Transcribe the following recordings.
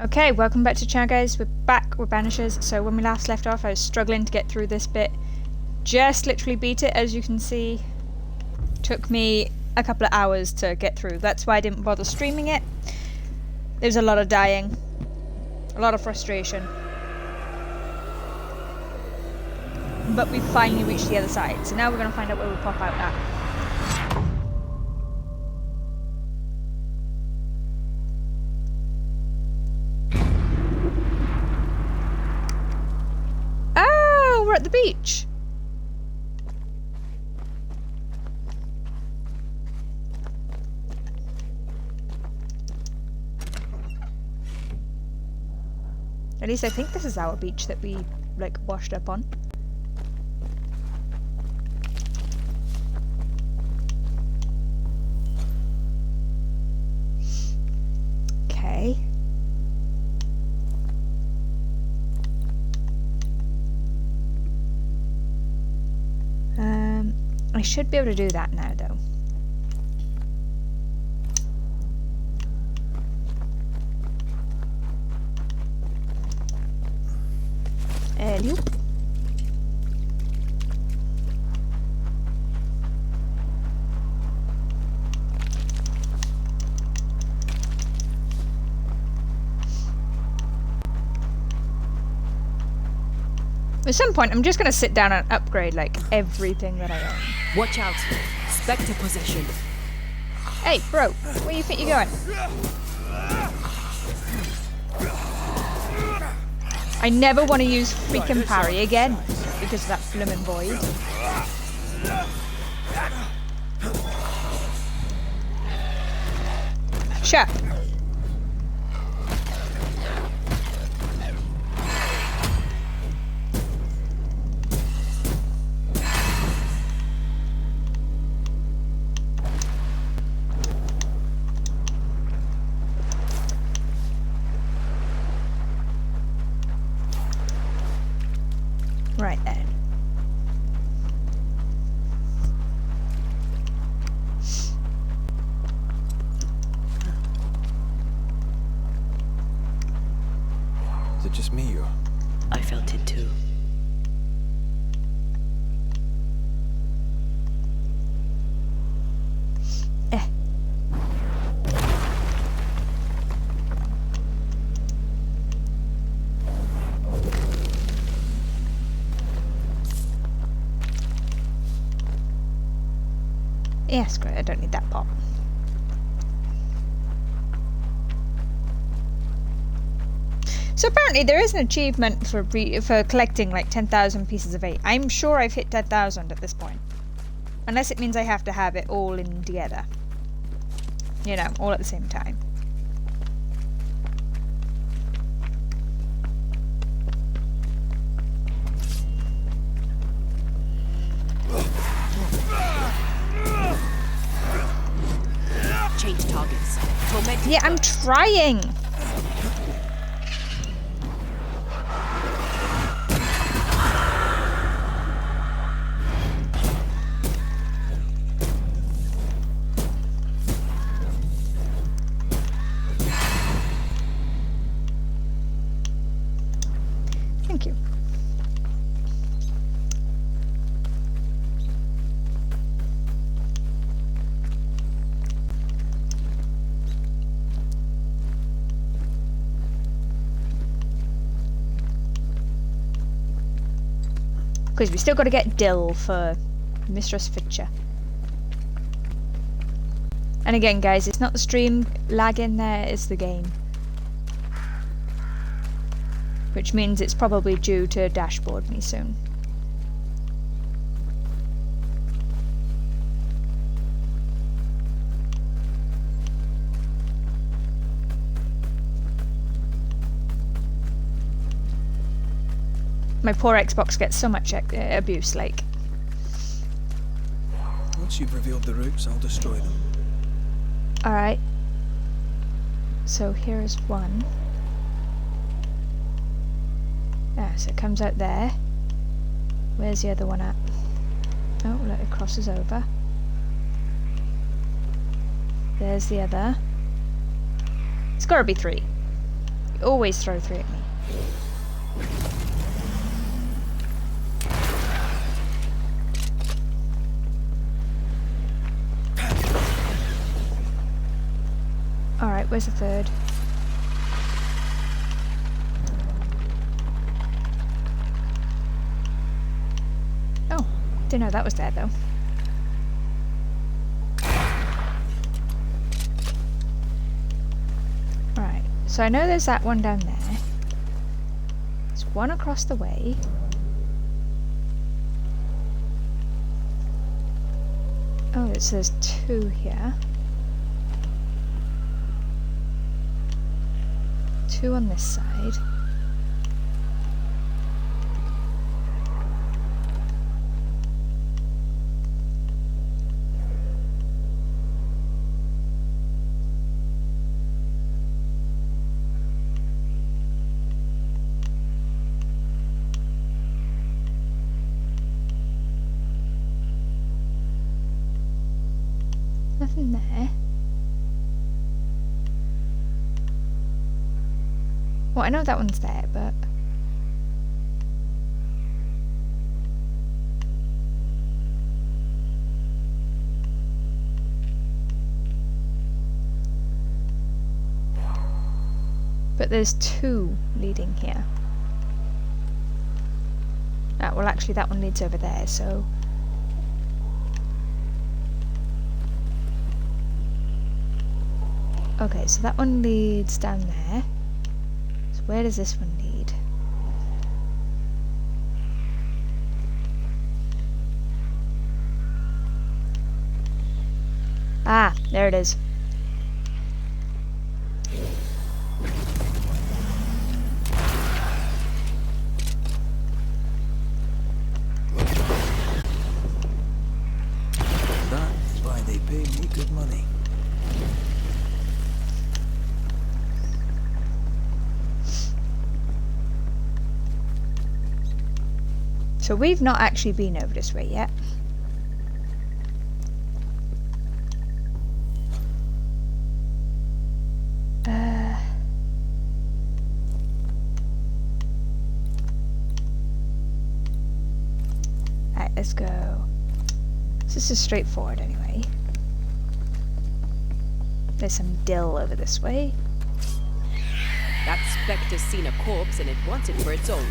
Okay, welcome back to the channel, guys. We're back with Banishers. So when we last left off, I was struggling to get through this bit. Just literally beat it, as you can see. Took me a couple of hours to get through. That's why I didn't bother streaming it. There's a lot of dying. A lot of frustration. But we finally reached the other side. So now we're going to find out where we pop out at. We're at the beach. At least I think this is our beach that we like washed up on. Okay. I should be able to do that now, though. Hello. At some point, I'm just going to sit down and upgrade, like, everything that I own. Watch out! Spectre possession. Hey, bro, where you think you're going? I never want to use freaking parry again because of that flimming void. Sure. Right then. Is it just me or? I felt it too. Yes, great. I don't need that pot. So apparently there is an achievement for collecting like 10,000 pieces of 8. I'm sure I've hit 10,000 at this point. Unless it means I have to have it all in together. You know, all at the same time. Change targets. Tormented. Yeah, I'm trying! Thank you. Because we still got to get Dill for Mistress Fitcher. And again, guys, it's not the stream lagging there, it's the game. Which means it's probably due to dashboard me soon. My poor Xbox gets so much abuse, like. Once you've revealed the routes, I'll destroy them. Alright. So here is one. Ah, so it comes out there. Where's the other one at? Oh, look, it crosses over. There's the other. It's gotta be 3. always throw 3 at me. Alright, where's the third? Oh, didn't know that was there though. Right, so I know there's that one down there. There's one across the way. Oh, it says 2 here. 2 on this side. Nothing there. Well, I know that one's there, but... But there's 2 leading here. Ah, well actually that one leads over there, so... Okay, so that one leads down there. So where does this one lead? Ah, there it is. That's why they pay me good money. So we've not actually been over this way yet. Alright, let's go. So this is straightforward anyway. There's some dill over this way. That specter's seen a corpse and it wants it for its own.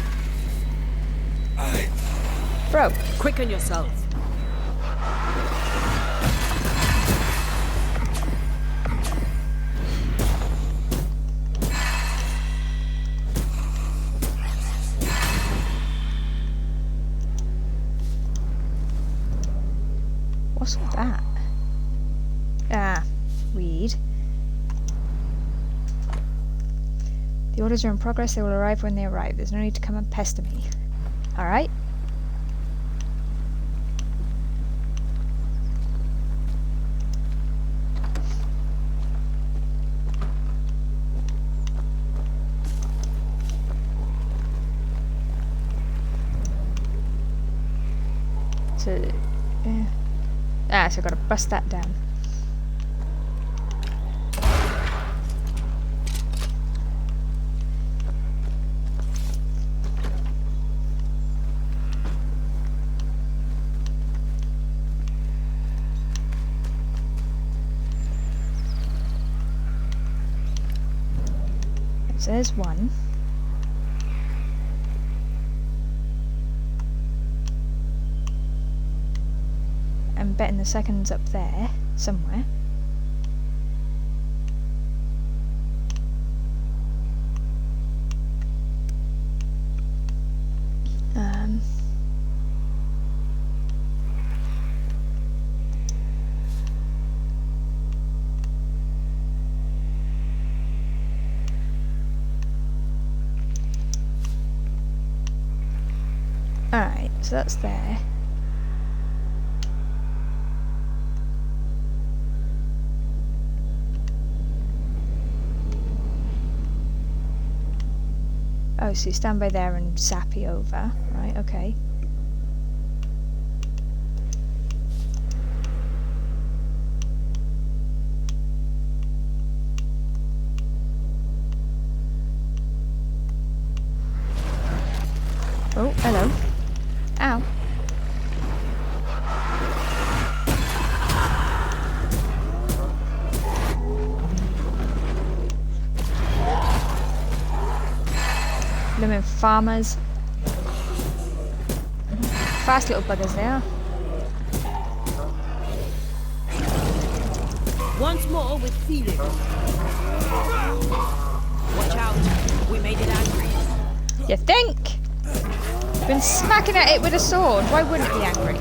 Bro, Quicken yourself. what's all that? Ah, weed. The orders are in progress, they will arrive when they arrive. There's no need to come and pester me. Alright. So, so I've got to bust that down. So there's one. I'm betting the second's up there, somewhere. Alright, so that's there. Oh, so you stand by there and sappy over. Right, okay. Oh, hello. Ow. Blooming farmers. Fast little buggers they are. Once more with feeling. Watch out. We made it angry. You think? Been smacking at it with a sword. Why wouldn't it be angry?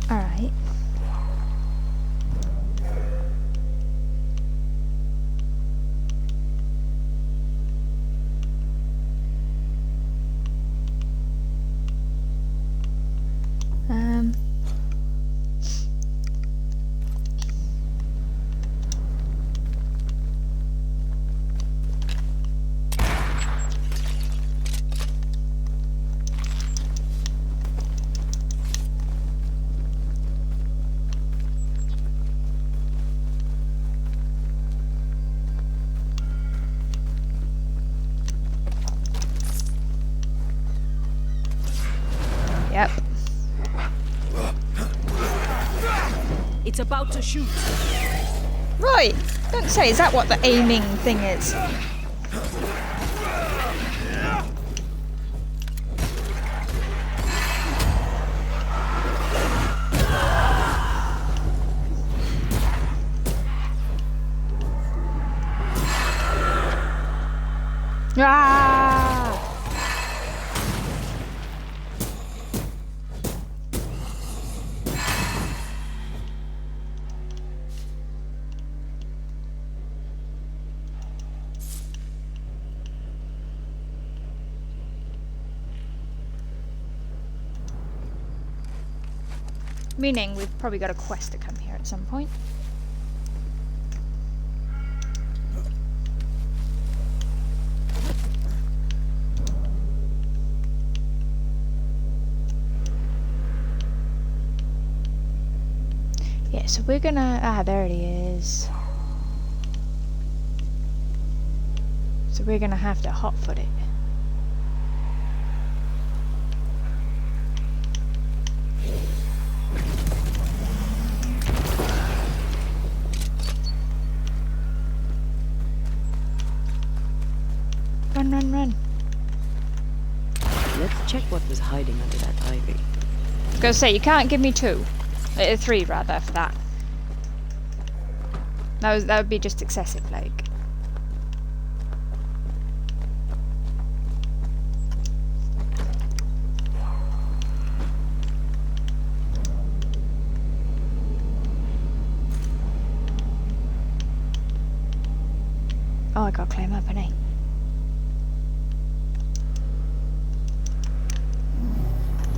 Alright. Yep. It's about to shoot. Right. Don't say, is that what the aiming thing is? Ah! Meaning we've probably got a quest to come here at some point. Yeah, so we're gonna... Ah, there it is. So we're gonna have to hotfoot it. Run, run, run. Let's check what was hiding under that ivy. I was gonna say, you can't give me two. 3 rather, for that. That would be just excessive, like. Oh, I gotta climb up, innit?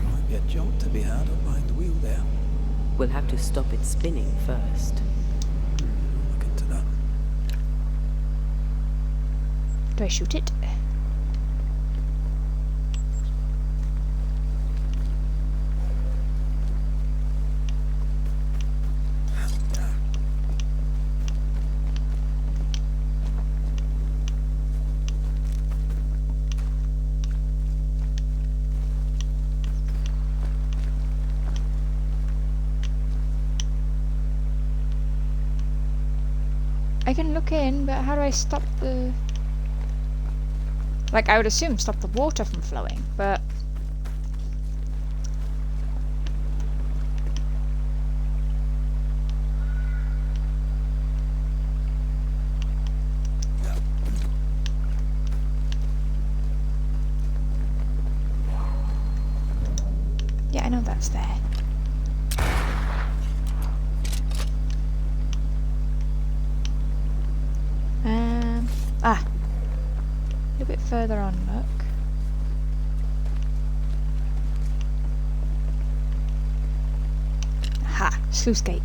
Might be a job to be had up behind the wheel there. We'll have to stop it spinning first. Look into that. Do I shoot it? I can look in, but how do I stop the... Like, I would assume stop the water from flowing, but... Yeah, I know that's there. Ah, a little bit further on, look. Ha, sluice gate.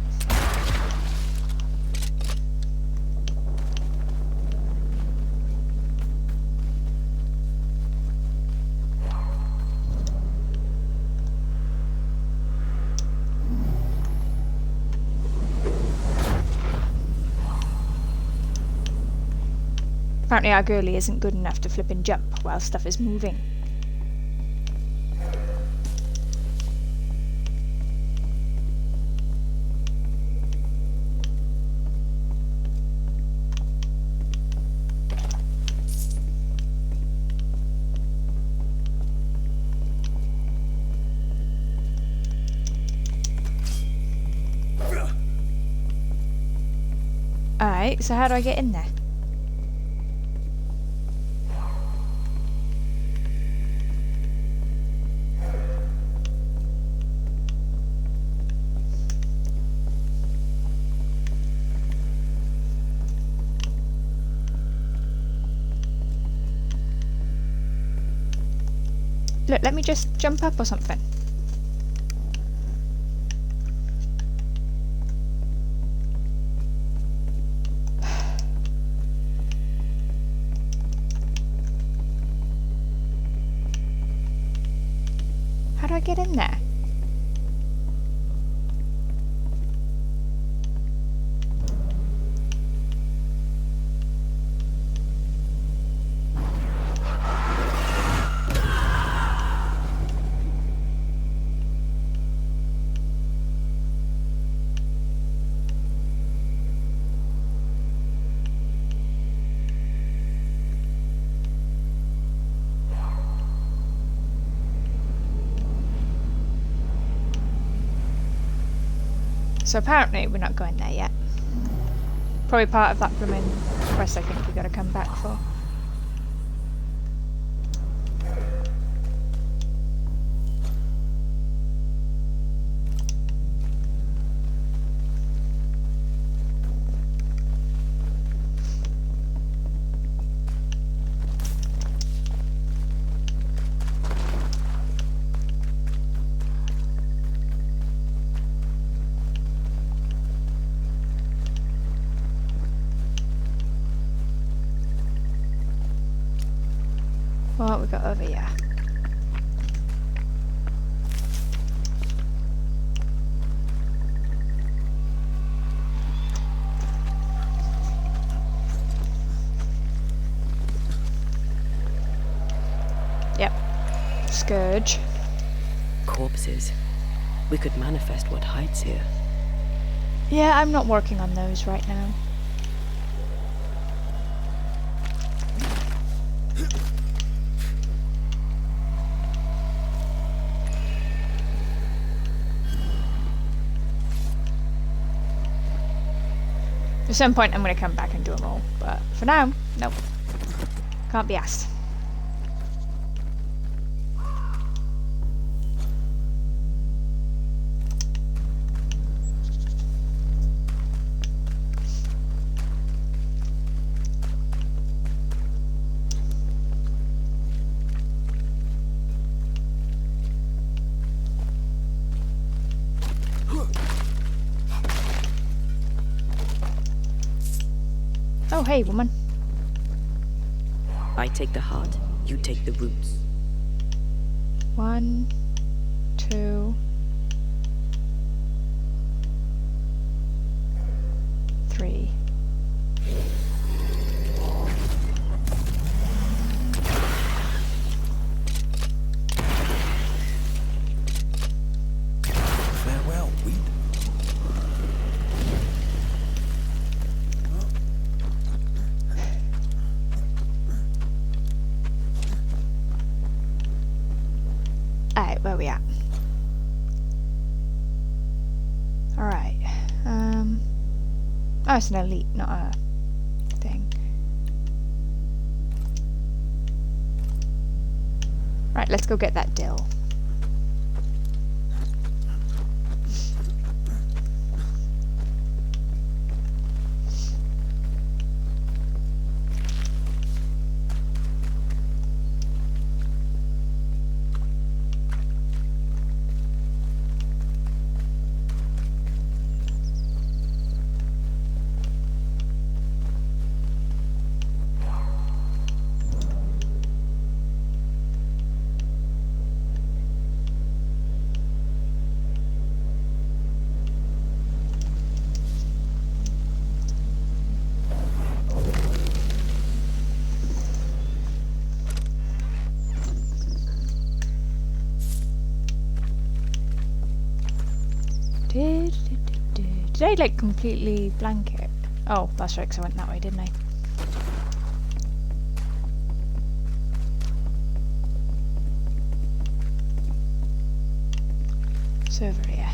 Apparently our girlie isn't good enough to flip and jump while stuff is moving. Alright, so how do I get in there? Look, let me just jump up or something. How do I get in there? So apparently we're not going there yet. Probably part of that blooming quest I think we gotta come back for. What we got over here? Yep. Scourge. Corpses. We could manifest what hides here. Yeah, I'm not working on those right now. At some point I'm going to come back and do them all, but for now, nope. Can't be asked. Oh, hey, woman. I take the heart, you take the roots. 1, 2, 3. Farewell, weed. Alright, where we at? Alright. Oh, it's an elite, not a thing. Right, let's go get that dill. Did I like completely blank it? Oh, that's right, because I went that way, didn't I? So over here.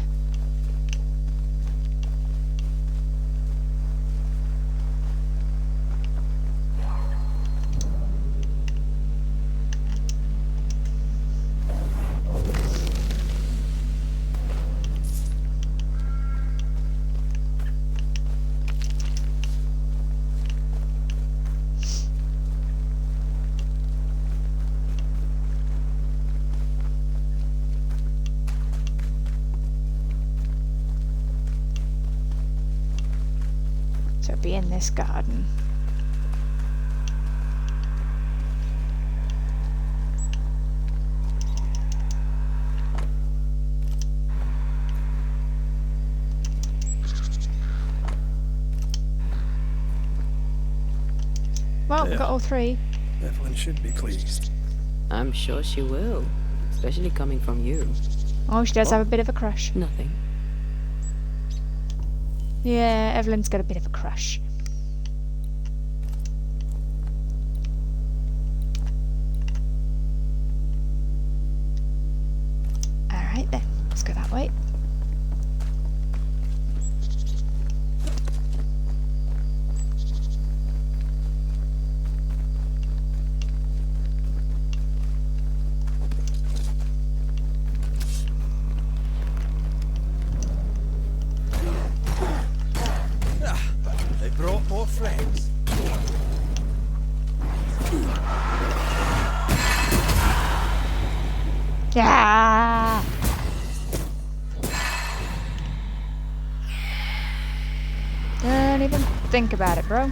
So it'd be in this garden. Well, we Yeah. got all three. Evelyn should be pleased. I'm sure she will. Especially coming from you. Oh, she does have a bit of a crush. Nothing. Yeah, Evelyn's got a bit of a crush. Alright then, let's go that way. They brought more friends. Yeah. Don't even think about it, bro.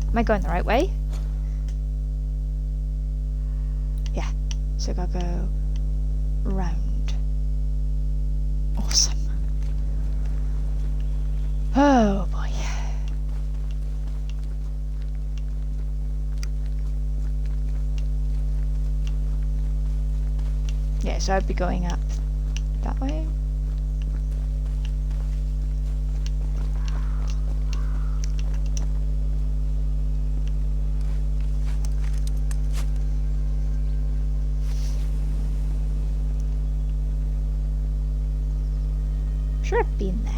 Am I going the right way? Yeah. So I gotta go round. Awesome. Oh boy. Yeah, so I'd be going up that way. Sure, I've been there.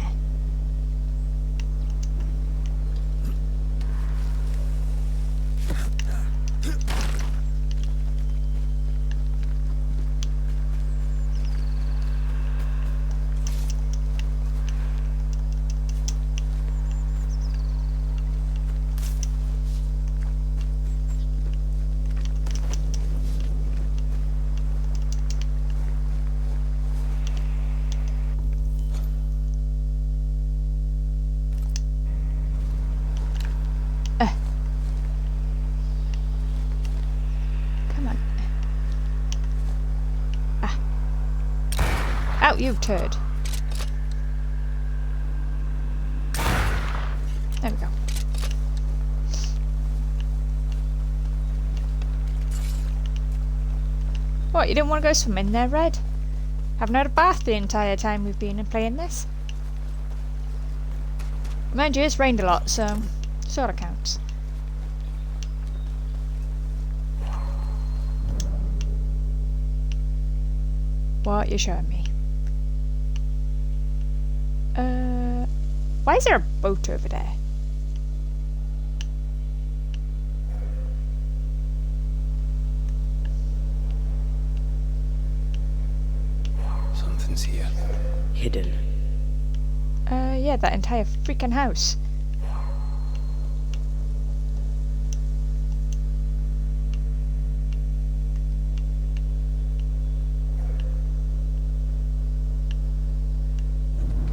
Come on. Ah. Out, you turd. There we go. What, you didn't want to go swim in there, Red? Haven't had a bath the entire time we've been playing this. Mind you, it's rained a lot, so sorta counts. What you showing me? Why is there a boat over there? Something's here. Hidden. Yeah, that entire freaking house.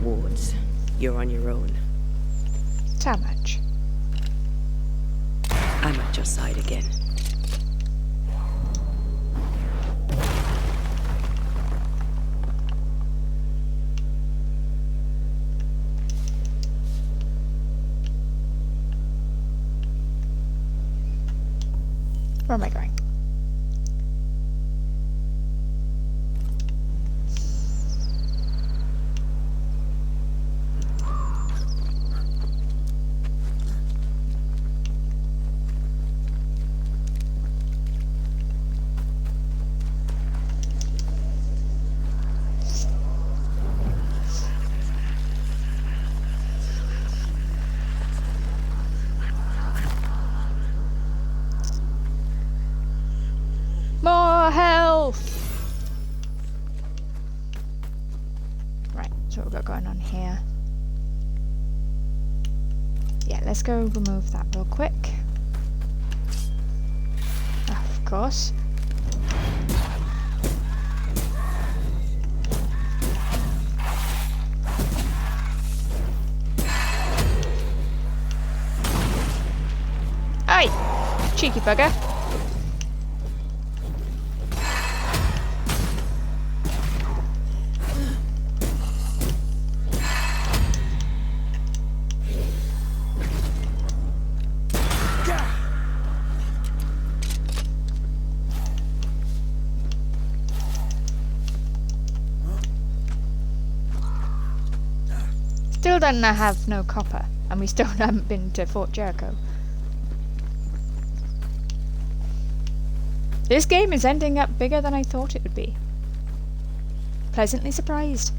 Wards. You're on your own. How much? I'm at your side again. Where am I going? More health! Right, so what we've got going on here. Yeah, let's go remove that real quick. Of course. Aye! Cheeky bugger. Still don't have no copper, and we still haven't been to Fort Jericho. This game is ending up bigger than I thought it would be. Pleasantly surprised.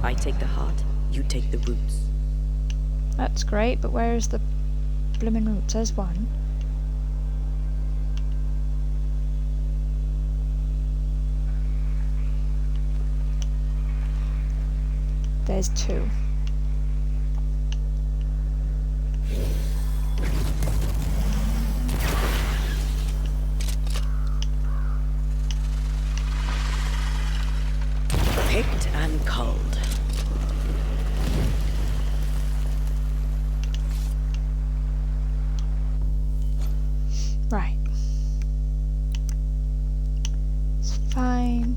I take the heart, you take the roots. That's great, but where's the bloomin' roots? There's one. There's two. Picked and culled. Right. It's fine.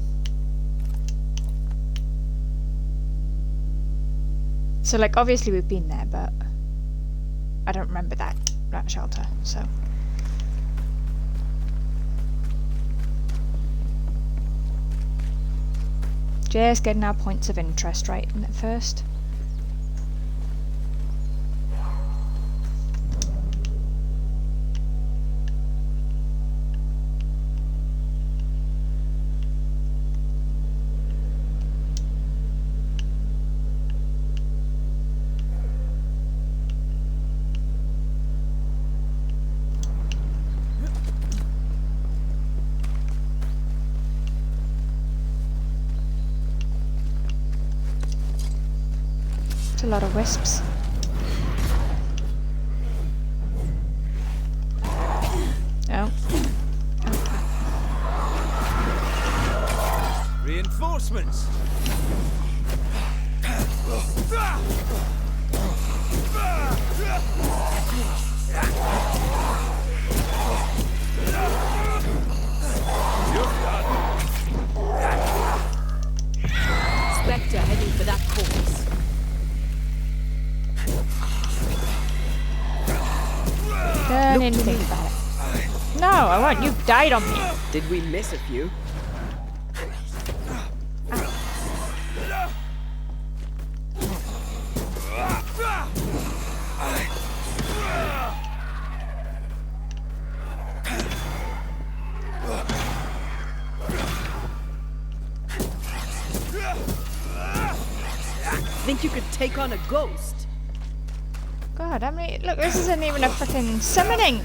So, like, obviously we've been there, but I don't remember that shelter, so. Just getting our points of interest right at first. A lot of wisps. Oh. Reinforcements. Spectre heading for that corpse. Don't even think about it. No, I won't. You died on me. Did we miss a few? Think you could take on a ghost? God, I mean, look, this isn't even a freaking summoning.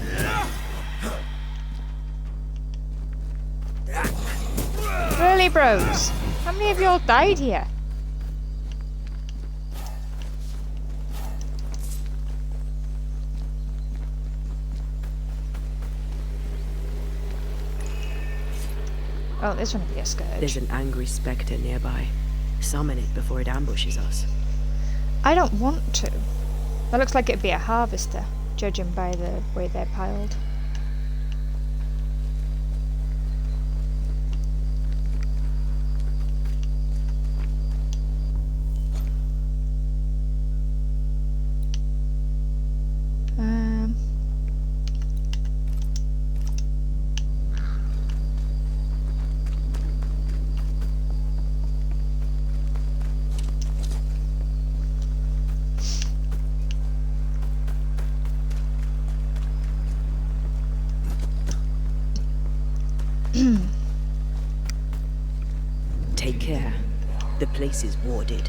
Really, bros? How many of y'all died here? Oh, this one would be a scourge. There's an angry spectre nearby. Summon it before it ambushes us. I don't want to. That looks like it'd be a harvester, judging by the way they're piled. Take care. The place is warded.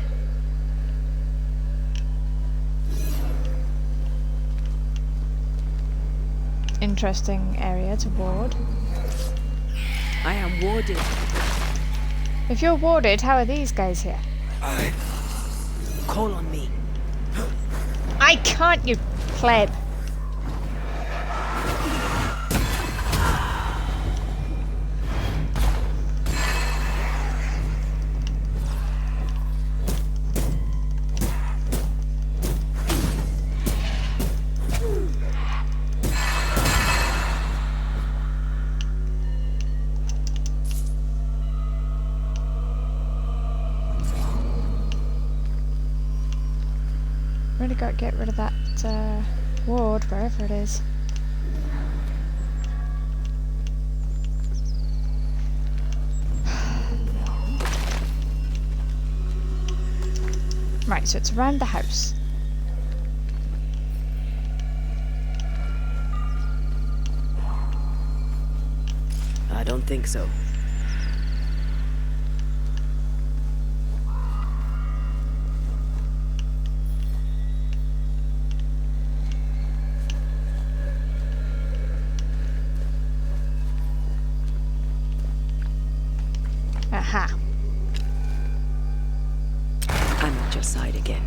Interesting area to ward. I am warded. If you're warded, how are these guys here? Call on me. I can't, you pleb. Really got to get rid of that ward, wherever it is. Right, so it's around the house. I don't think so. Aha. I'm at your side again.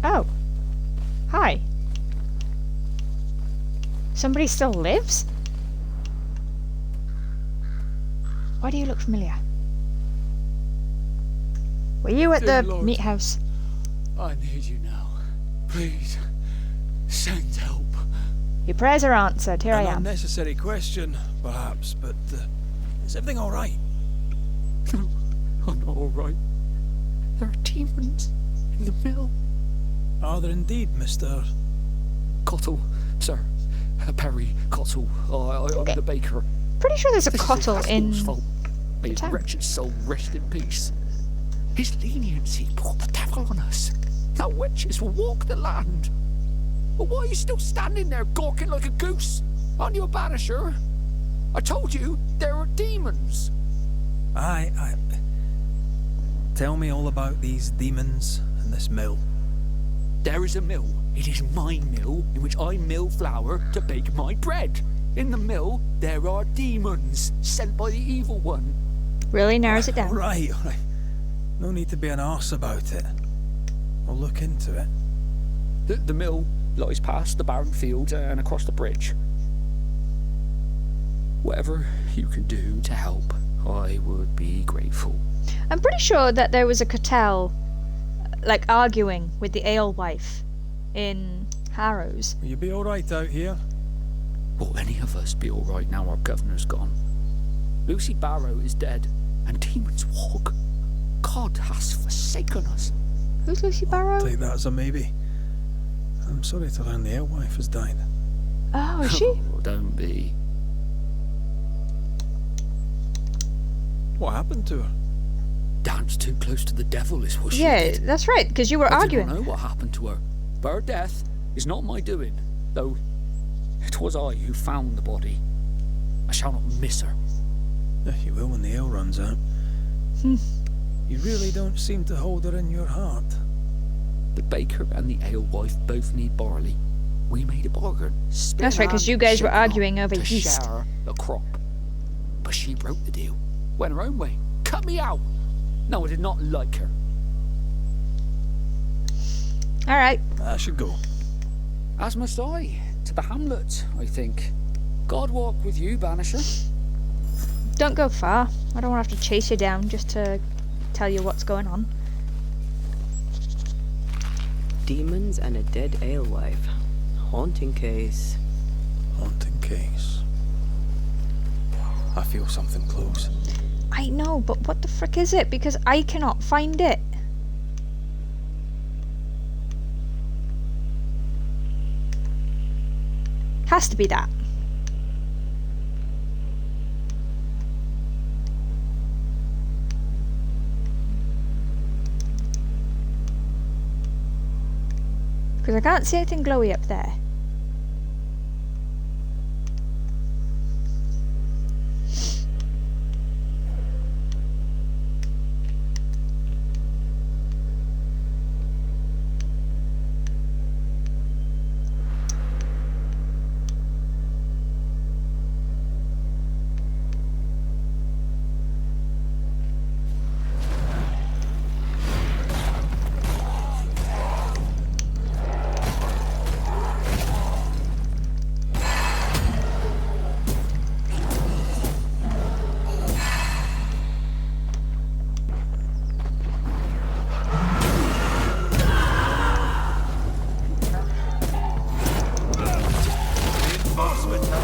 Oh. Hi. Somebody still lives? Why do you look familiar? Were you at Dear the Lord. meat house? I need you now. Please, send help. Your prayers are answered. Here I An am. unnecessary question, perhaps, but is everything all right? No, I'm not all right. There are demons in the mill. Are there indeed, Mr. Cottle, sir. Perry Cottle. I'm the baker. Pretty sure there's a This is cottle in Haskell's fault. May his town. wretched soul rest in peace. His leniency brought the devil on us. Now witches will walk the land. But why are you still standing there gawking like a goose? Aren't you a banisher? I told you there are demons. I... Tell me all about these demons and this mill. There is a mill. It is my mill in which I mill flour to bake my bread. In the mill, there are demons sent by the evil one. Really narrows it down. Right, all right. No need to be an arse about it. I'll look into it. The mill lies past the barren field and across the bridge. Whatever you can do to help, I would be grateful. I'm pretty sure that there was a cartel, like, arguing with the alewife in Harrows. Will you be all right out here? Will any of us be all right now our governor's gone? Lucy Barrow is dead, and demons walk. God has forsaken us. Who's Lucy Barrow? Take that as a maybe. I'm sorry to learn the alewife has died. Oh, is she? Oh, don't be. What happened to her? Danced too close to the devil is what she Yeah, did. that's right, because you were I arguing. do not know what happened to her, but her death is not my doing, though it was I who found the body. I shall not miss her. If you will when the ale runs out. Hmm. You really don't seem to hold her in your heart. The baker and the alewife both need barley. We made a bargain. That's right, 'cause you guys were arguing over to yeast. share the crop. But she broke the deal, went her own way, cut me out. No, I did not like her. Alright. I should go. As must I, to the hamlet, I think. God walk with you, Banisher. Don't go far. I don't want to have to chase you down just to tell you what's going on. Demons and a dead alewife. Haunting case. Haunting case. I feel something close. I know, but what the frick is it? Because I cannot find it. Has to be that. Because I can't see anything glowy up there.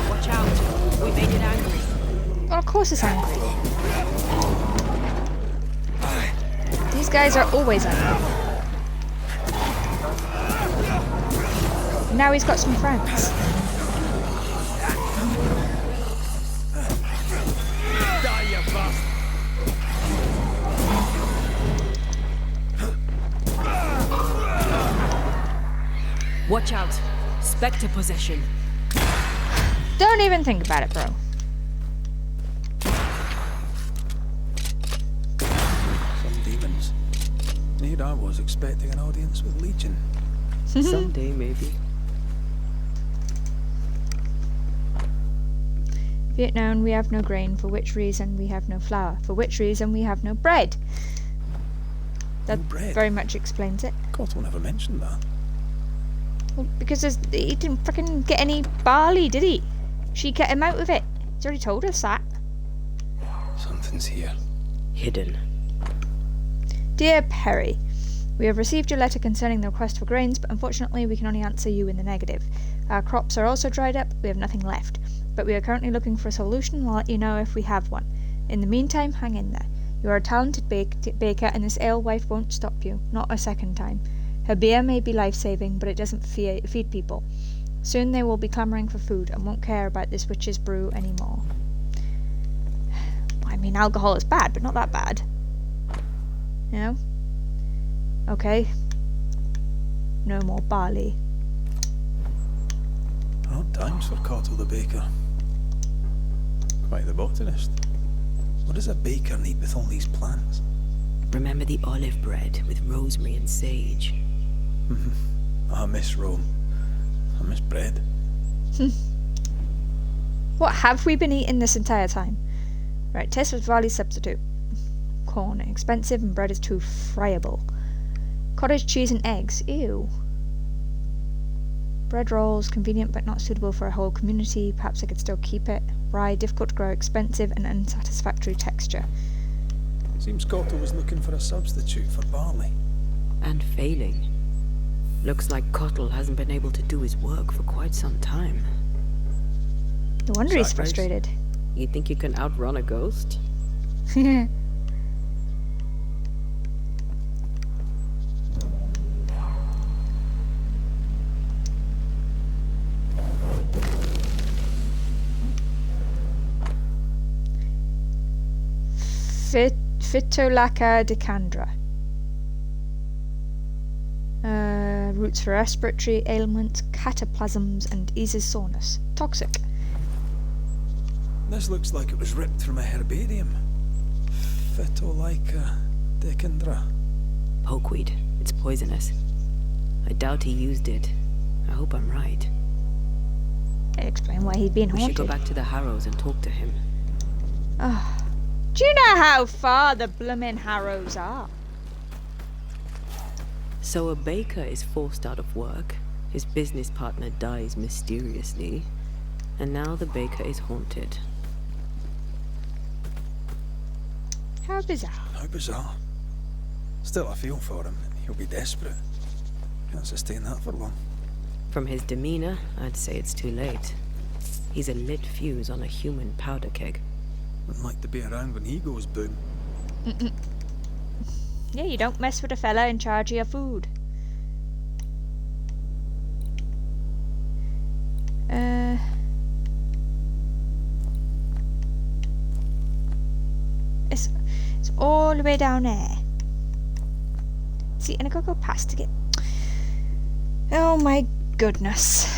Watch out. We made it angry. Well, of course it's angry. These guys are always angry. Now he's got some friends. Watch out. Spectre possession. Don't even think about it, bro. Some demons. Here I was expecting an audience with Legion. Someday, maybe. Be it known, we have no grain, for which reason we have no flour, for which reason we have no bread. That No bread? very much explains it. Cottle never mentioned that. Well, because he didn't freaking get any barley, did he? She cut him out of it. He's already told us that. Something's here. Hidden. Dear Perry, we have received your letter concerning the request for grains, but unfortunately we can only answer you in the negative. Our crops are also dried up, we have nothing left. But we are currently looking for a solution and I'll let you know if we have one. In the meantime, hang in there. You are a talented baker and this alewife won't stop you, not a second time. Her beer may be life-saving, but it doesn't feed people. Soon they will be clamouring for food and won't care about this witch's brew anymore. I mean, alcohol is bad, but not that bad. You know? Okay. No more barley. Odd times for Cottle the baker. Quite the botanist. What does a baker need with all these plants? Remember the olive bread with rosemary and sage? I miss Rome. I miss bread. What have we been eating this entire time? Right, test with barley substitute. Corn, expensive and bread is too friable. Cottage cheese and eggs, ew. Bread rolls, convenient but not suitable for a whole community. Perhaps I could still keep it. Rye, difficult to grow, expensive and unsatisfactory texture. Seems Cottle was looking for a substitute for barley. And failing. Looks like Cottle hasn't been able to do his work for quite some time. No wonder he's Sack race? frustrated. You think you can outrun a ghost? Phytolacca decandra. Roots for respiratory ailments, cataplasms, and eases soreness. Toxic. This looks like it was ripped from a herbarium. Phytolacca decandra. Pokeweed. It's poisonous. I doubt he used it. I hope I'm right. Explain why he'd been We should haunted. go back to the Harrows and talk to him. Do you know how far the bloomin' Harrows are? So a baker is forced out of work, his business partner dies mysteriously, and now the baker is haunted. How bizarre. How bizarre. Still, I feel for him. He'll be desperate. Can't sustain that for long. From his demeanor, I'd say it's too late. He's a lit fuse on a human powder keg. Wouldn't like to be around when he goes boom. Yeah, you don't mess with a fella in charge of your food. It's all the way down there. See, and I gotta go past to get... Oh my goodness.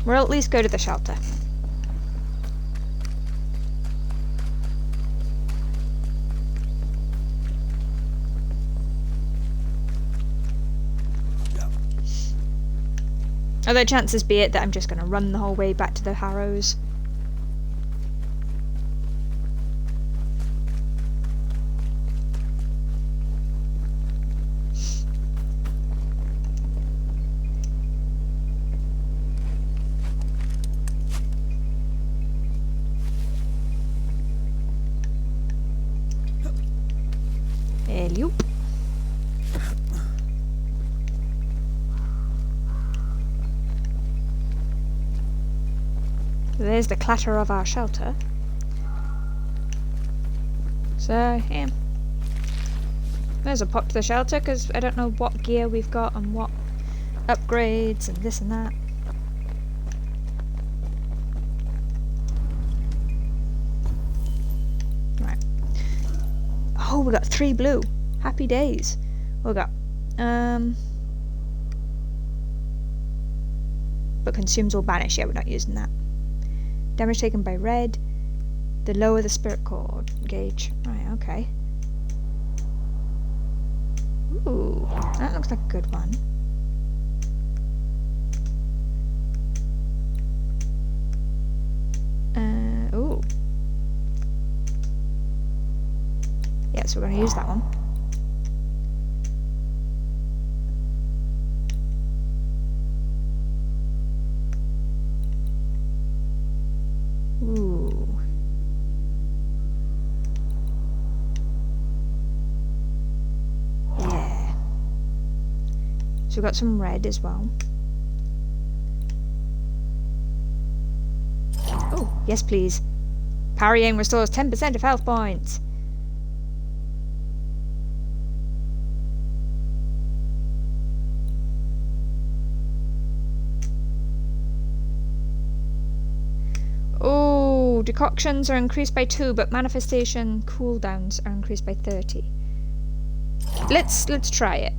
We'll at least go to the shelter. Yeah. Although chances be it that I'm just gonna run the whole way back to the Harrows. Hello. There's the clatter of our shelter. So, yeah. There's a pop to the shelter, because I don't know what gear we've got and what upgrades and this and that. Right. Oh, we got 3 blue. Happy days. What we got? But consumes all banish. Yeah, we're not using that. Damage taken by red. The lower the spirit core gauge. Right, okay. Ooh, that looks like a good one. Ooh. Yeah, so we're going to use that one. Ooh. Yeah. So we've got some red as well. Oh, yes please. Parrying restores 10% of health points. Oh, decoctions are increased by 2, but manifestation cooldowns are increased by 30. Let's try it.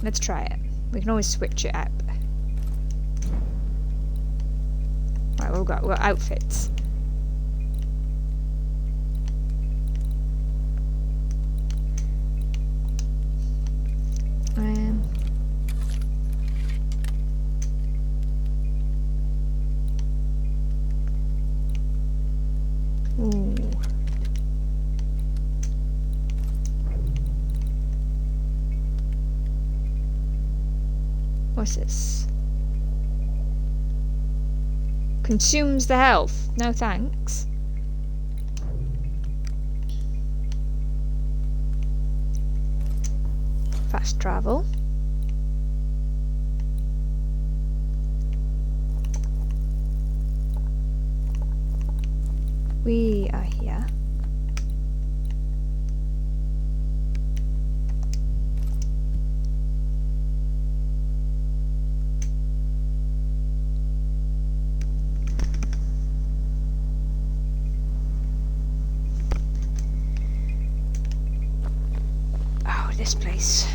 Let's try it. We can always switch it up. Right, we've got outfits. Ooh. What's this? Consumes the health. No thanks. Fast travel. We are here. Oh, this place.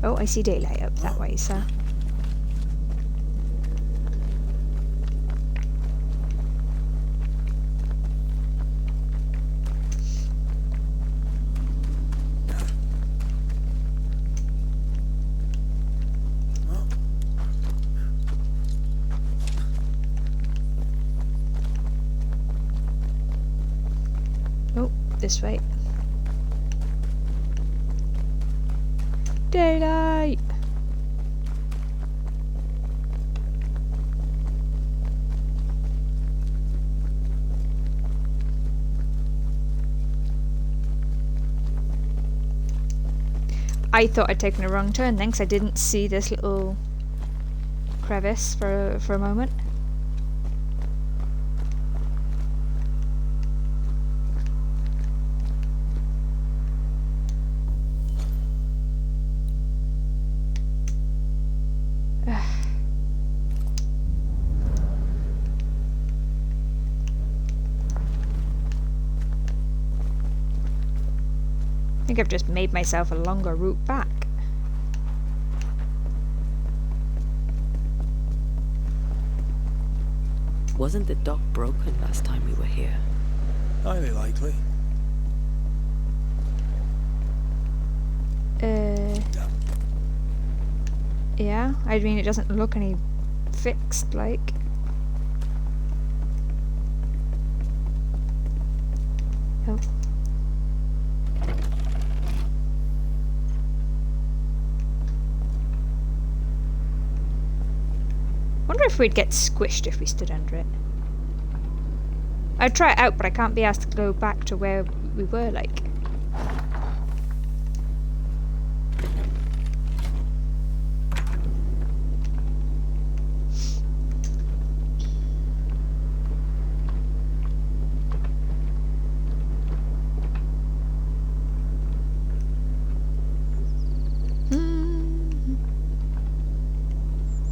Oh, I see daylight up that way, so. this way. Daylight! I thought I'd taken a wrong turn then, because I didn't see this little crevice for a moment. I think I've just made myself a longer route back. Wasn't the dock broken last time we were here? Highly likely. Yeah, I mean, it doesn't look any fixed, like. Oh. Wonder if we'd get squished if we stood under it. I'd try it out, but I can't be asked to go back to where we were, like.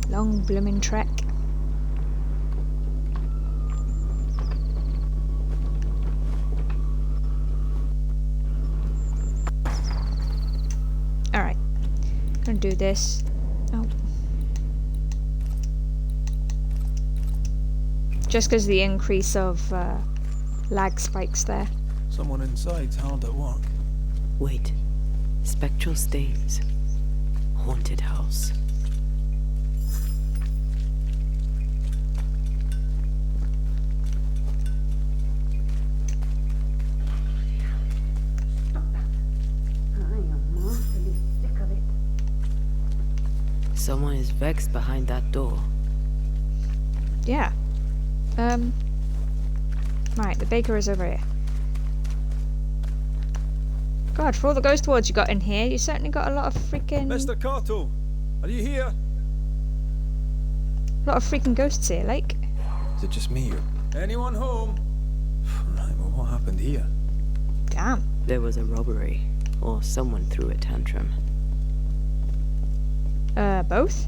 Long blooming trek. Alright. Gonna do this. Oh. Just because the increase of lag spikes there. Someone inside's hard at work. Wait. Spectral stains. Haunted house. Someone is vexed behind that door. Yeah. Right, the baker is over here. God, for all the ghost wards you got in here, you certainly got a lot of freaking... Mr. Cato, are you here? A lot of freaking ghosts here, like. Is it just me or... Anyone home? Right, well, what happened here? Damn. There was a robbery, or someone threw a tantrum. Both?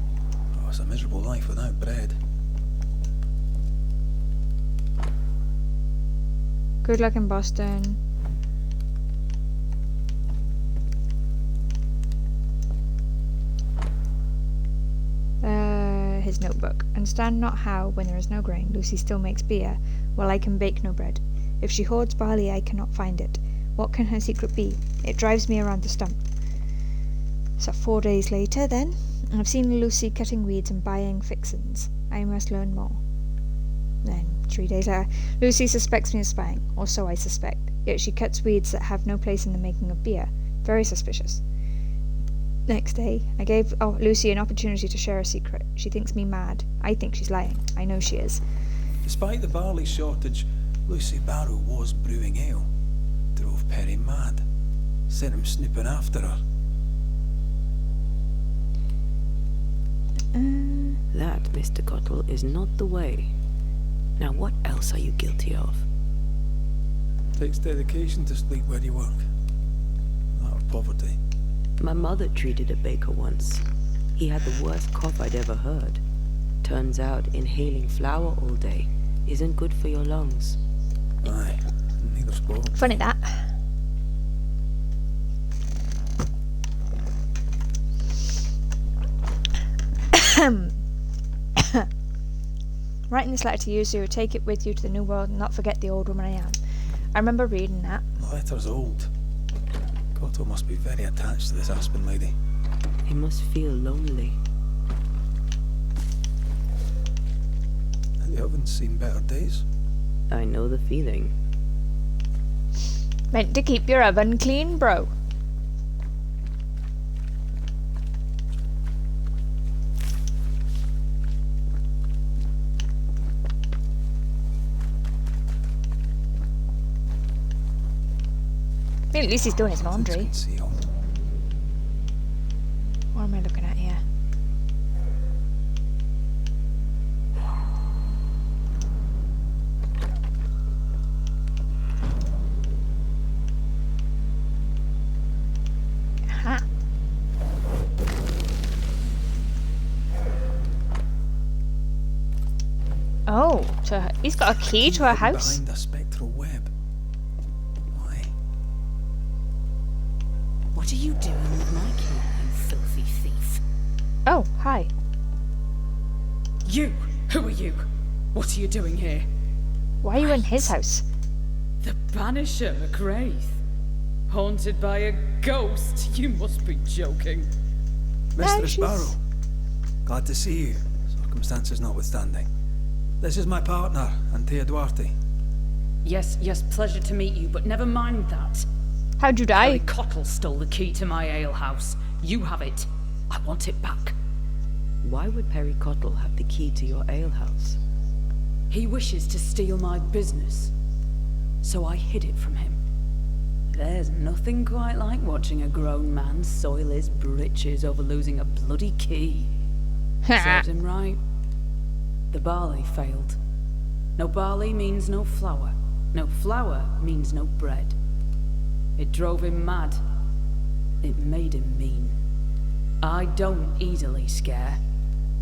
Oh, it's a miserable life without bread. Good luck in Boston. His notebook. Understand not how, when there is no grain, Lucy still makes beer, while I can bake no bread. If she hoards barley, I cannot find it. What can her secret be? It drives me around the stump. So 4 days later, then, I've seen Lucy cutting weeds and buying fixins. I must learn more. Then, 3 days later, Lucy suspects me of spying, or so I suspect. Yet she cuts weeds that have no place in the making of beer. Very suspicious. Next day, I gave Lucy an opportunity to share a secret. She thinks me mad. I think she's lying. I know she is. Despite the barley shortage, Lucy Barrow was brewing ale. Drove Perry mad. Sent him snooping after her. That, Mr. Cottle, is not the way. Now what else are you guilty of? Takes dedication to sleep where you work. That or poverty. My mother treated a baker once. He had the worst cough I'd ever heard. Turns out inhaling flour all day isn't good for your lungs. Aye, neither's poverty. Funny that. Writing this letter to you so you take it with you to the new world and not forget the old woman I am. I remember reading that. The letter's old. Cotto must be very attached to this Aspen lady. He must feel lonely. You haven't seen better days. I know the feeling. Meant to keep your oven clean, bro. I mean, at least he's doing his laundry. Concealed. What am I looking at here? Aha. Oh, so he's got a key to her house? Behind a spectral web. Why? What are you doing with my key, you filthy thief? Oh, hi. You! Who are you? What are you doing here? Why are you in his house? The Banisher McGrath. Haunted by a ghost? You must be joking. Mistress she's- Barrow. Glad to see you, circumstances notwithstanding. This is my partner, Antea Duarte. Yes, pleasure to meet you, but never mind that. How'd you die? Harry Cottle stole the key to my alehouse. You have it. I want it back. Why would Perry Cottle have the key to your alehouse? He wishes to steal my business, so I hid it from him. There's nothing quite like watching a grown man soil his britches over losing a bloody key. Serves him right. The barley failed. No barley means no flour. No flour means no bread. It drove him mad. It made him mean. I don't easily scare,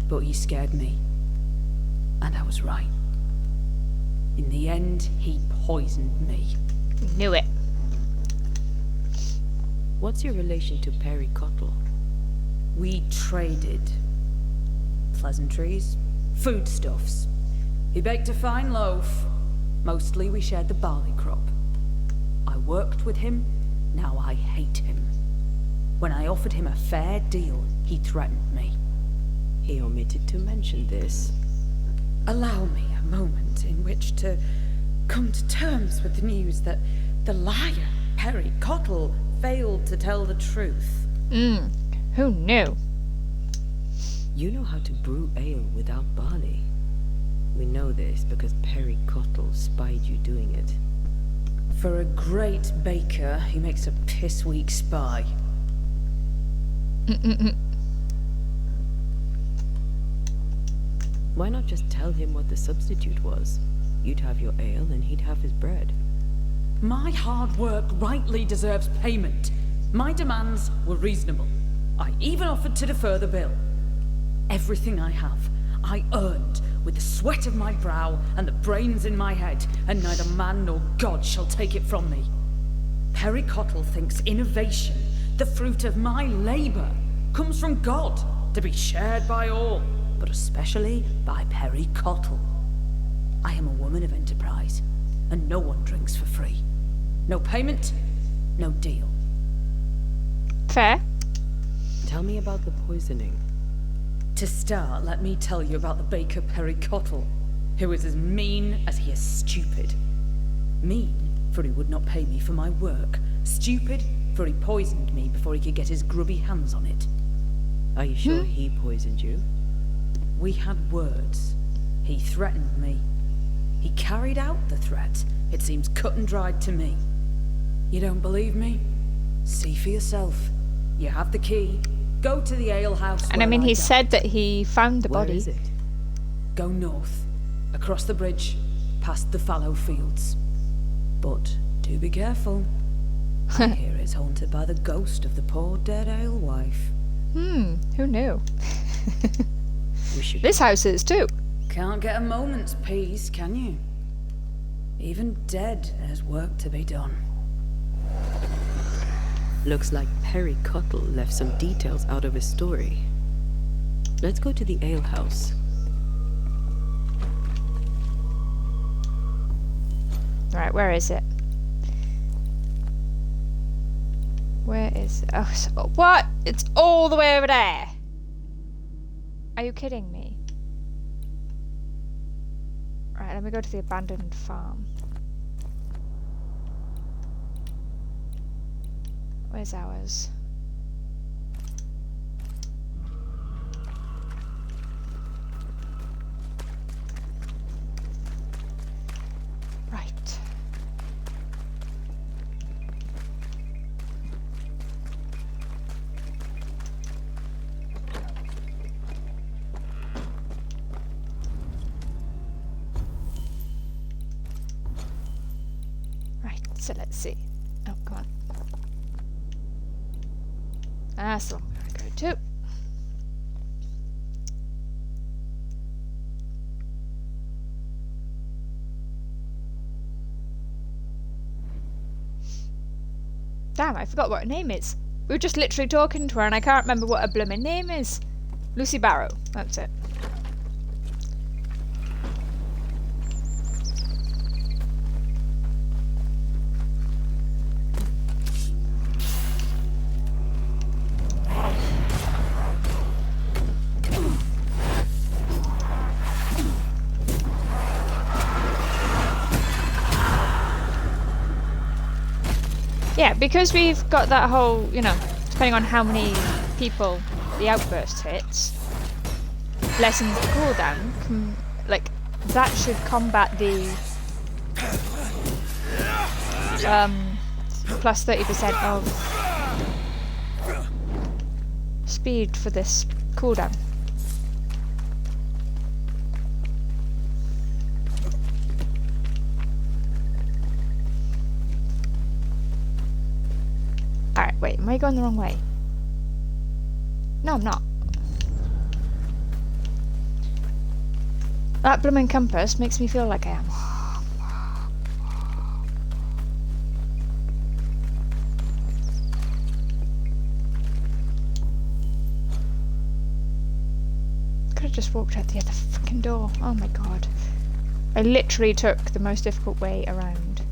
but he scared me. And I was right. In the end, he poisoned me. Knew it. What's your relation to Perry Cottle? We traded. Pleasantries, foodstuffs. He baked a fine loaf. Mostly we shared the barley crop. I worked with him, now I hate him. When I offered him a fair deal, he threatened me. He omitted to mention this. Allow me a moment in which to come to terms with the news that the liar, Perry Cottle, failed to tell the truth. Who knew? You know how to brew ale without barley. We know this because Perry Cottle spied you doing it. For a great baker, he makes a piss-weak spy. Why not just tell him what the substitute was? You'd have your ale and he'd have his bread. My hard work rightly deserves payment. My demands were reasonable. I even offered to defer the bill. Everything I have, I earned with the sweat of my brow and the brains in my head, and neither man nor God shall take it from me. Perry Cottle thinks innovation, the fruit of my labor, comes from God, to be shared by all, but especially by Perry Cottle. I am a woman of enterprise, and no one drinks for free. No payment, no deal. Fair. Tell me about the poisoning. To start, let me tell you about the baker Perry Cottle, who is as mean as he is stupid. Mean, for he would not pay me for my work. Stupid, for he poisoned me before he could get his grubby hands on it. Are you sure he poisoned you? We had words. He threatened me. He carried out the threat. It seems cut and dried to me. You don't believe me? See for yourself. You have the key. Go to the alehouse. And I mean, where he died. said that he found the Where body. is it? Go north, across the bridge, past the fallow fields. But do be careful. I hear it's haunted by the ghost of the poor dead alewife. Who knew? We should. This house is too. Can't get a moment's peace, can you? Even dead, there's work to be done. Looks like Perry Cottle left some details out of his story. Let's go to the alehouse. Right, where is it? Where is it? Oh, what? It's all the way over there. Are you kidding me? Right, let me go to the abandoned farm. Where's ours? Right. Right, so let's see. Oh, come on. That's the one we're gonna go to. Damn, I forgot what her name is. We were just literally talking to her and I can't remember what her blooming name is. Lucy Barrow, that's it. Yeah, because we've got that whole, you know, depending on how many people the outburst hits, lessens the cooldown, like, that should combat the plus 30% of speed for this cooldown. Alright, wait, am I going the wrong way? No, I'm not. That blooming compass makes me feel like I am. Could have just walked out the other fucking door. Oh my god. I literally took the most difficult way around.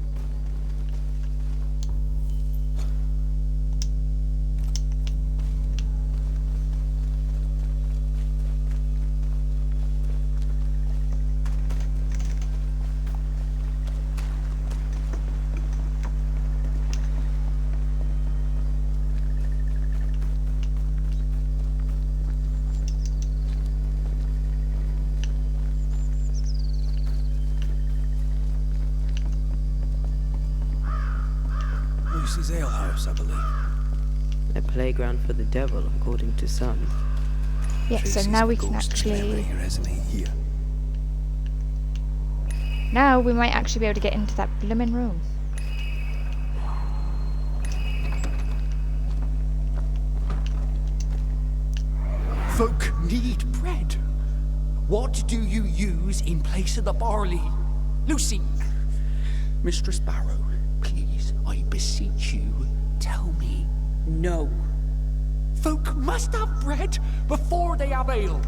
Lucy's alehouse, I believe. A playground for the devil, according to some. Yeah, so Tracy's now we the can ghost memory actually... resonate here. Now we might actually be able to get into that blooming room. Folk need bread. What do you use in place of the barley? Lucy! Mistress Barrow, please, I beseech you, tell me. No. Folk must have bread before they have ale.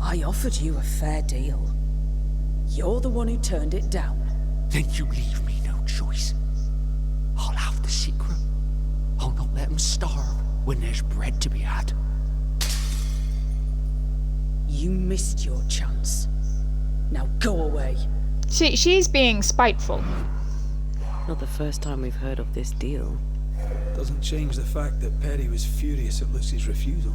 I offered you a fair deal. You're the one who turned it down. Then you leave me no choice. I'll have the secret. I'll not let them starve when there's bread to be had. You missed your chance. Now go away. She's being spiteful. Not the first time we've heard of this deal. Doesn't change the fact that Perry was furious at Lucy's refusal.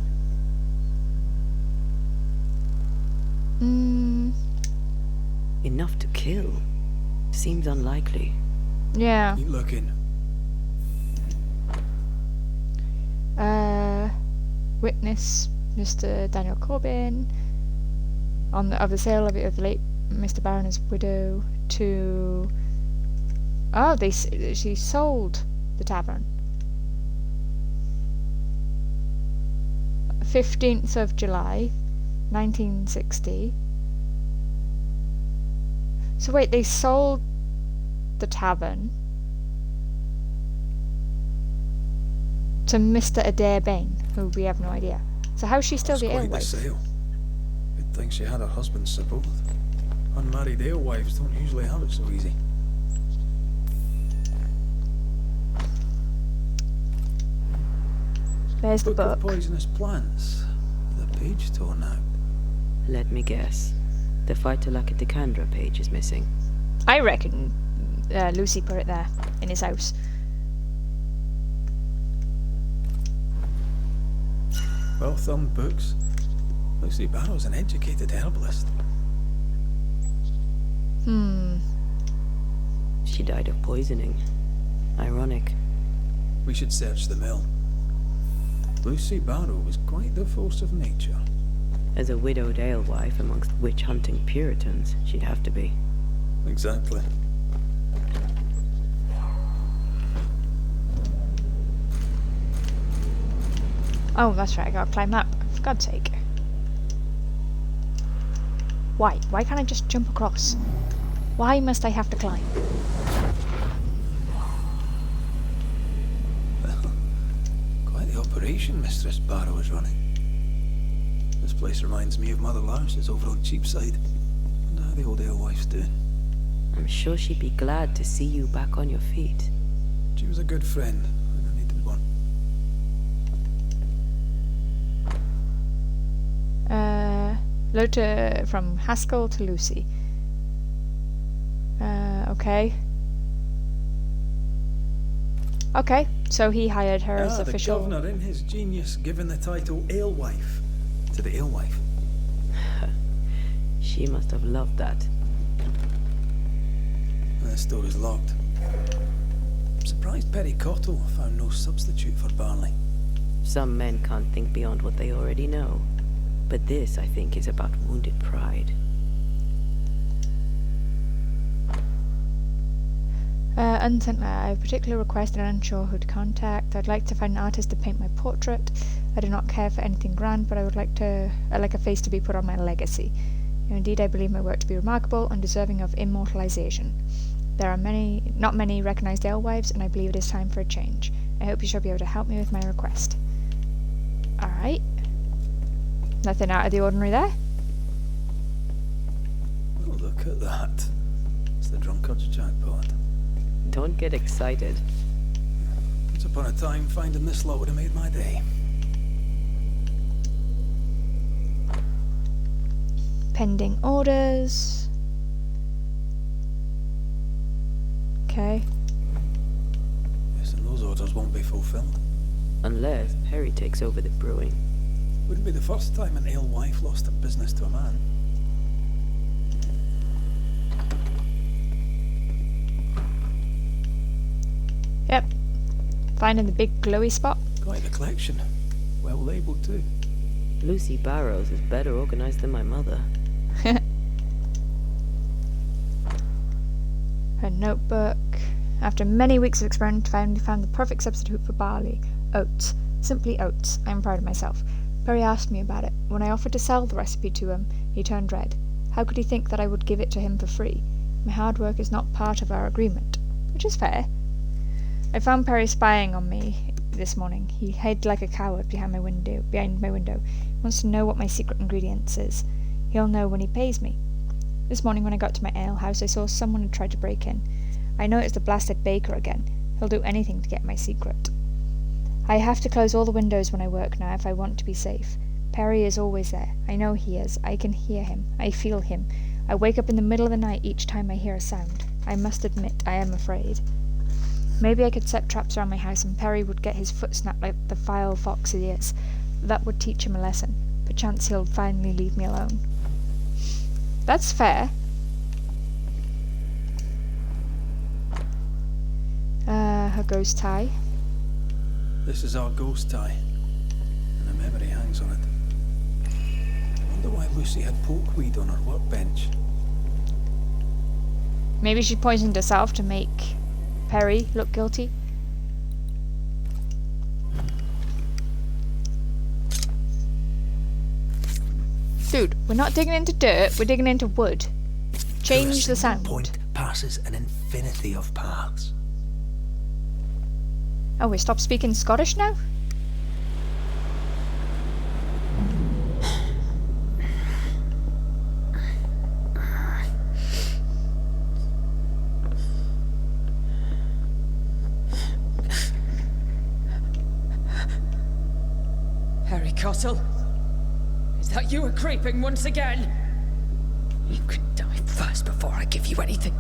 Enough to kill. Seems unlikely. Yeah. Keep looking. Witness Mr. Daniel Corbin on the, of the sale of the late Mr. Baron's widow to... Oh, she sold the tavern. 15th of July, 1960. So wait, they sold the tavern to Mr. Adair Bain, who we have no idea. So how's she still That's the quite the alewife? sale. Good thing she had her husband's support. Unmarried alewives don't usually have it so easy. There's the Book of book. Poisonous Plants. The page torn out. Let me guess. The Phytolacticandra page is missing. I reckon Lucy put it there, in his house. well-thumbed books. Lucy Barrow's an educated herbalist. She died of poisoning. Ironic. We should search the mill. Lucy Barrow was quite the force of nature. As a widowed alewife amongst witch-hunting Puritans, she'd have to be. Exactly. Oh, that's right, I gotta climb that, for God's sake. Why? Why can't I just jump across? Why must I have to climb? Quite the operation Mistress Barrow is running. This place reminds me of Mother Louse's over on Cheapside. And how the old alewife's doing. I'm sure she'd be glad to see you back on your feet. She was a good friend when I needed one. Letter from Haskell to Lucy. Okay. Okay, so he hired her as the official... governor in his genius given the title alewife to the alewife. She must have loved that. This door is locked. I'm surprised Perry Cottle found no substitute for Barley. Some men can't think beyond what they already know. But this, I think, is about wounded pride. Unsent letter. I have particularly requested and unsure who to contact. I'd like to find an artist to paint my portrait. I do not care for anything grand, but I would like a face to be put on my legacy. Indeed, I believe my work to be remarkable and deserving of immortalization. There are not many recognized alewives, and I believe it is time for a change. I hope you shall be able to help me with my request. Alright. Nothing out of the ordinary there. Oh, look at that. It's the drunkard's jackpot. Don't get excited. Once upon a time, finding this lot would have made my day. Pending orders. Okay. Yes, and those orders won't be fulfilled. Unless Perry takes over the brewing. Wouldn't be the first time an alewife lost her business to a man. Yep. Finding the big glowy spot. Quite the collection. Well labelled too. Lucy Barrows is better organized than my mother. Her notebook. After many weeks of experiment, I finally found the perfect substitute for barley. Oats. Simply oats. I'm proud of myself. Perry asked me about it. When I offered to sell the recipe to him, he turned red. How could he think that I would give it to him for free? My hard work is not part of our agreement. Which is fair. I found Perry spying on me this morning. He hid like a coward behind my window. He wants to know what my secret ingredients is. He'll know when he pays me. This morning when I got to my alehouse, I saw someone had tried to break in. I know it's the blasted baker again. He'll do anything to get my secret. I have to close all the windows when I work now if I want to be safe. Perry is always there. I know he is. I can hear him. I feel him. I wake up in the middle of the night each time I hear a sound. I must admit, I am afraid. Maybe I could set traps around my house and Perry would get his foot snapped like the vile fox he is. That would teach him a lesson. Perchance he'll finally leave me alone. That's fair. Her ghost tie. This is our ghost tie, and a memory hangs on it. I wonder why Lucy had pokeweed on her workbench. Maybe she poisoned herself to make Perry look guilty. Dude, we're not digging into dirt, we're digging into wood. Change the sound. Point passes an infinity of paths. Oh, we stopped speaking Scottish now? Harry Cottle? Is that you creeping once again? You could die first before I give you anything.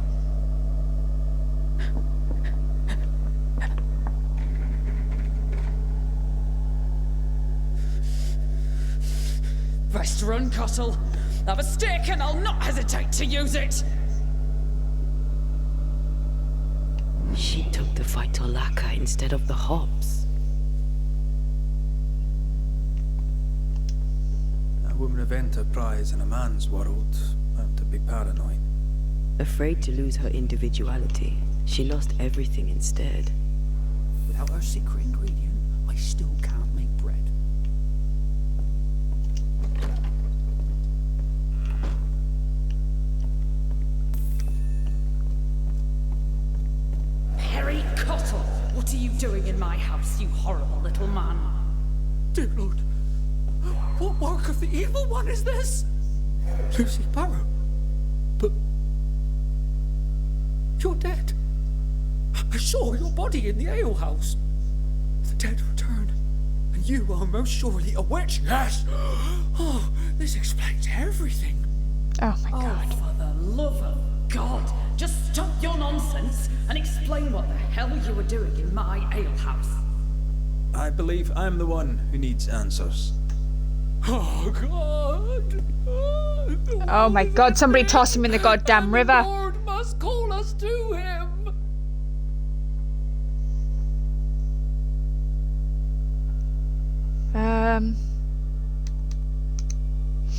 Best run, Cottle. Have a stick and I'll not hesitate to use it. She took the fight to Laka instead of the Hobbs. A woman of enterprise in a man's world ought to be paranoid. Afraid to lose her individuality, she lost everything instead. Without our secret ingredient, I still can't make bread. Harry Cottle, what are you doing in my house, you horrible little man? Dear Lord, what mark of the evil one is this? Lucy Barrow. But you're dead. I saw your body in the alehouse. The dead return, and you are most surely a witch. Yes. Oh, this explains everything. Oh my god. Oh, for the love of God, just stop your nonsense and explain what the hell you were doing in my alehouse. I believe I'm the one who needs answers. Oh God! Oh my god, somebody toss him in the goddamn And river. The Lord must call us to him.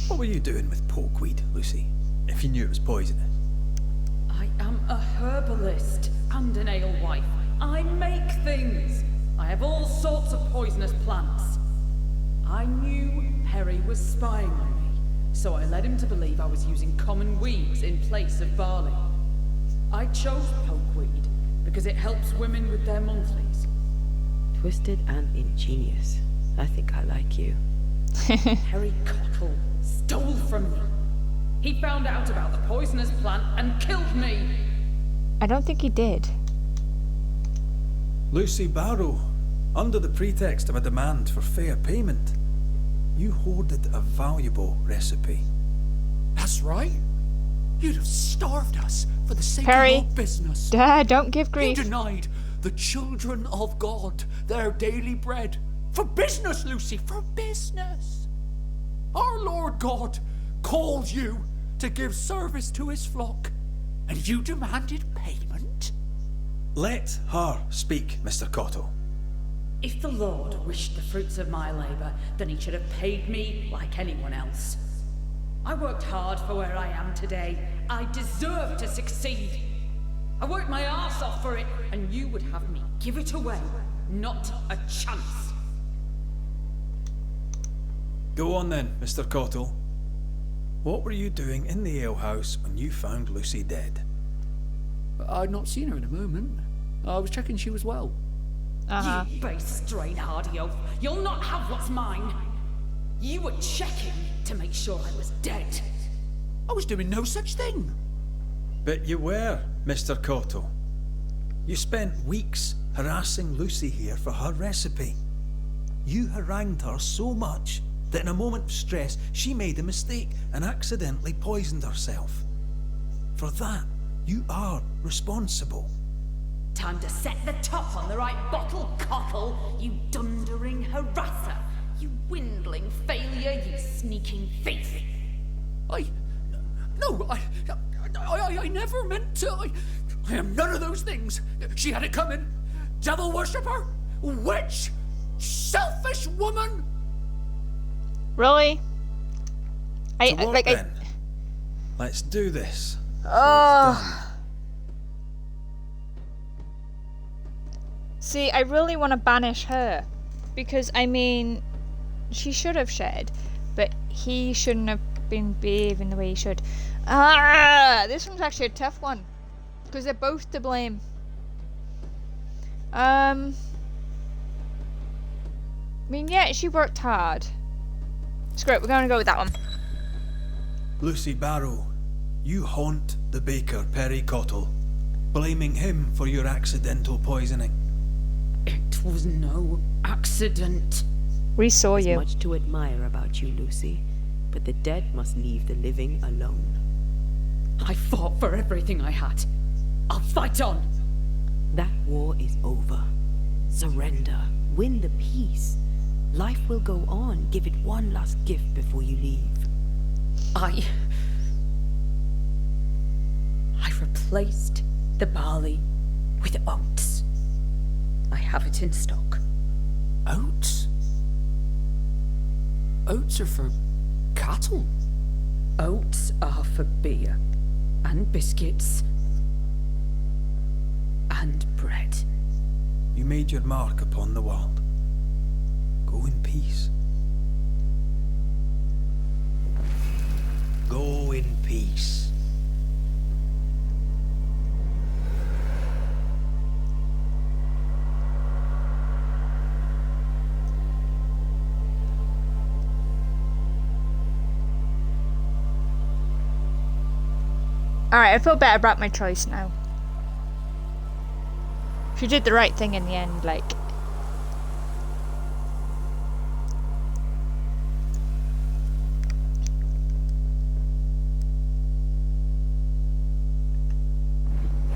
What were you doing with porkweed, Lucy, if you knew it was poisonous? I am a herbalist and an alewife. I make things. I have all sorts of poisonous plants. I knew Harry was spying on me, so I led him to believe I was using common weeds in place of barley. I chose pokeweed because it helps women with their monthlies. Twisted and ingenious. I think I like you. Harry Cottle stole from me. He found out about the poisonous plant and killed me. I don't think he did. Lucy Barrow, under the pretext of a demand for fair payment, you hoarded a valuable recipe. That's right. You'd have starved us for the sake Harry. of your business. Duh, don't give You grief. denied the children of God their daily bread. For business, Lucy, for business. Our Lord God called you to give service to his flock, and you demanded payment? Let her speak, Mr. Cottle. If the Lord wished the fruits of my labour, then he should have paid me like anyone else. I worked hard for where I am today. I deserve to succeed. I worked my arse off for it, and you would have me give it away. Not a chance. Go on then, Mr. Cottle. What were you doing in the alehouse when you found Lucy dead? I'd not seen her in a moment. I was checking she was well. You base strain-hardy oaf. You'll not have what's mine. You were checking to make sure I was dead. I was doing no such thing. But you were, Mr. Cottle. You spent weeks harassing Lucy here for her recipe. You harangued her so much that in a moment of stress, she made a mistake and accidentally poisoned herself. For that, you are responsible. Time to set the top on the right bottle, Cottle, you dundering harasser. You dwindling failure, you sneaking thief. I never meant to. I am none of those things. She had it coming. Devil worshipper, witch, selfish woman. Really? To work, then. Let's do this. See, I really want to banish her. Because, I mean, she should have shared. But he shouldn't have been behaving the way he should. This one's actually a tough one. Because they're both to blame. I mean, yeah, she worked hard. Screw it, we're going to go with that one. Lucy Barrow, you haunt the baker, Perry Cottle, blaming him for your accidental poisoning. It was no accident. We saw There's you. much to admire about you, Lucy, but the dead must leave the living alone. I fought for everything I had. I'll fight on. That war is over. Surrender. Win the peace. Life will go on. Give it one last gift before you leave. I replaced the barley with oats. I have it in stock. Oats? Oats are for cattle. Oats are for beer and biscuits and bread. You made your mark upon the world. Go in peace. Go in peace. Alright, I feel better about my choice now. She did the right thing in the end, like.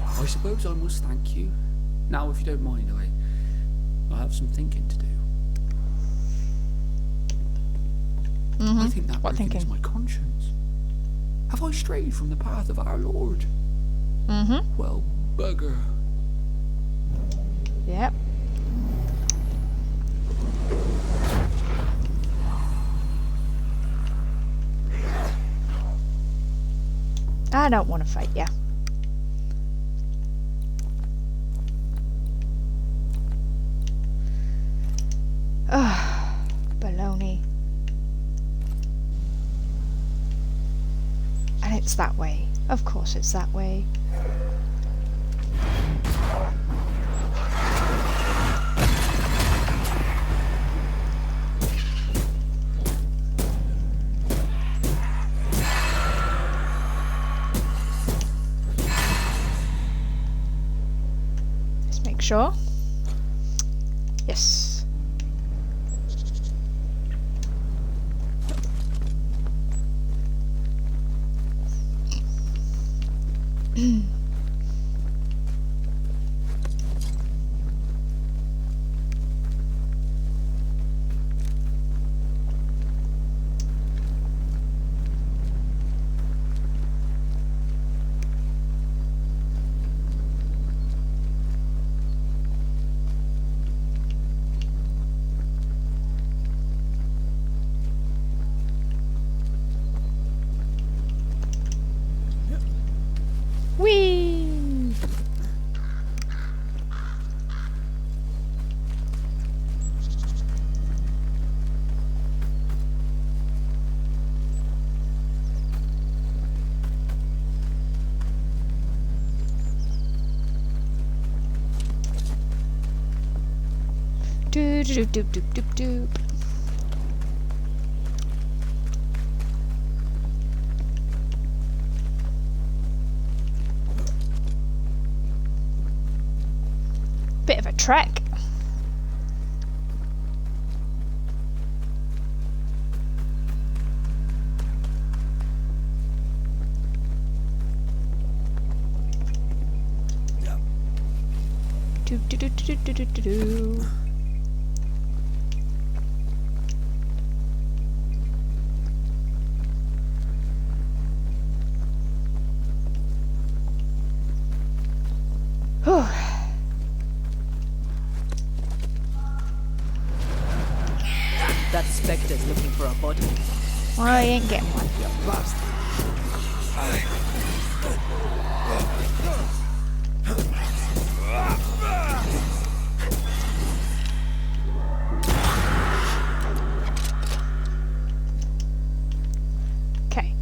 I suppose I must thank you. Now, if you don't mind, I have some thinking to do. I think that What reckons thinking? my conscience. Have I strayed from the path of our Lord? Well, bugger. Yep. I don't want to fight ya. Ugh, baloney. And it's that way. Of course it's that way. Let's make sure. Yes. Whee! Doop doop doop doop doop doop. Bit of a trek. Do do do do do do do do. Whew. That spectre's looking for a body. Well, I ain't getting one. Okay.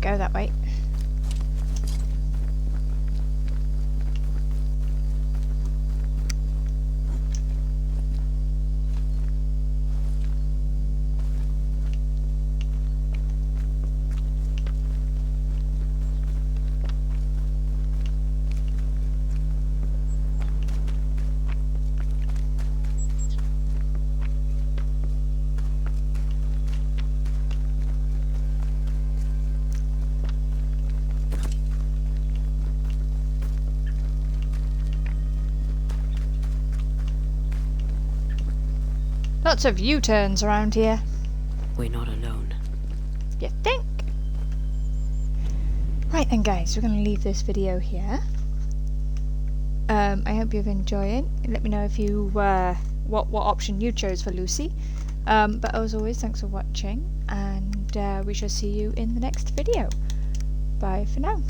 Go that way. Lots of U-turns around here. We're not alone. You think? Right then guys, we're going to leave this video here. I hope you've enjoyed it. Let me know if you what option you chose for Lucy. But as always, thanks for watching, and we shall see you in the next video. Bye for now.